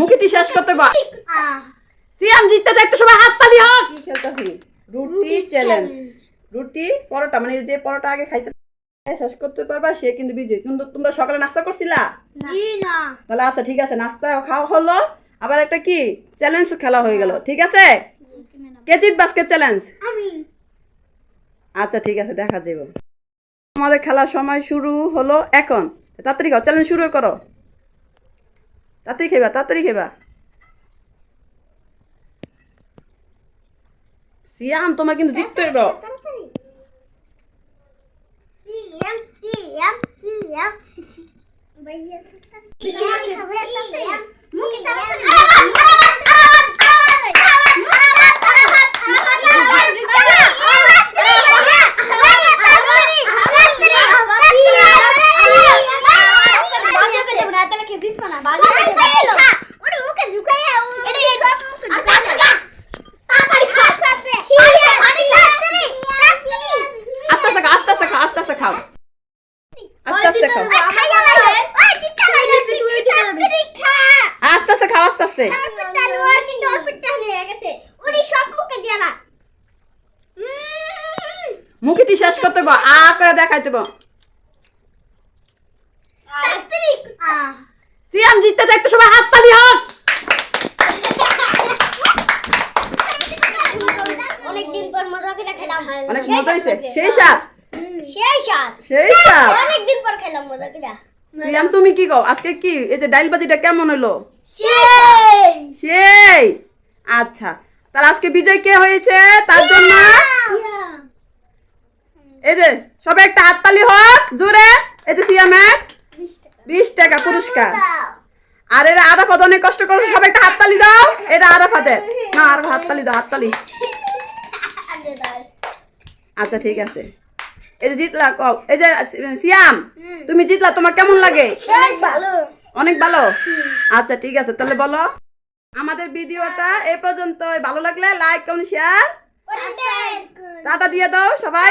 মুখিটি শেষ করতে বা সিয়াম জিততেছে একটু সময় হাততালি হোক। কি খেলতাছি? রুটি চ্যালেঞ্জ। রুটি পরোটা মানে যে পরোটা আগে খাইতে শেষ করতে পারবা সে কিন্তু বিজয়ী। কিন্তু তোমরা সকালে নাস্তা করছিলা? জি না। তাহলে আচ্ছা ঠিক আছে, নাস্তা খাওয়া হলো, আবার একটা কি চ্যালেঞ্জ খেলা হয়ে গেল। ঠিক আছে, কে জিতবে আজকে চ্যালেঞ্জ? আমি। আচ্ছা ঠিক আছে, দেখা যাবে। আমাদের খেলার সময় শুরু হলো এখন। তাড়াতাড়ি খাও, চ্যালেঞ্জ শুরু করো। তাড়াতাড়ি খেবা, তাড়াতাড়ি খেবা। সিয়াম তোমার কিন্তু জিততে হবে। আস্তে আস্তে খাও, আস্তে আস্তে খাও, আস্তে আস্তে খাও, আস্তে আস্তে খাও, আস্তে আস্তে। মুখিটি শেষ করতে হবে, আ করে দেখাইতে হবে। সিয়াম জিততেছে একটু সময় হাততালি হোক। অনেকদিন পর মজা করে খেলাম। অনেক মজা হয়েছে, সেই স্বাদ, সেই স্বাদ, সেই স্বাদ। অনেকদিন পর খেলাম মজা করে। সিয়াম তুমি কি কও আজকে কি এই যে ডাইল বাজিটা কেমন হলো? সেই সেই। আচ্ছা, তাহলে আজকে বিজয় কে হয়েছে তার জন্য এই যে সবাই একটা হাততালি হোক জোরে। এই যে সিয়ামের 20 টাকা পুরস্কার। আর এরা আরাফাত অনেক কষ্ট করেছে, সবাই একটা হাততালি দাও। এটা আরাফাতের না, আর হাততালি দাও, হাততালি। আচ্ছা ঠিক আছে, এই যে জিতলা কও, এই যে সিয়াম তুমি জিতলা, তোমার কেমন লাগে? ভালো। অনেক ভালো। আচ্ছা ঠিক আছে, তাহলে বলো। আমাদের ভিডিওটা এই পর্যন্ত, ভালো লাগলে লাইক কমেন্ট শেয়ার টাটা দিয়ে দাও সবাই।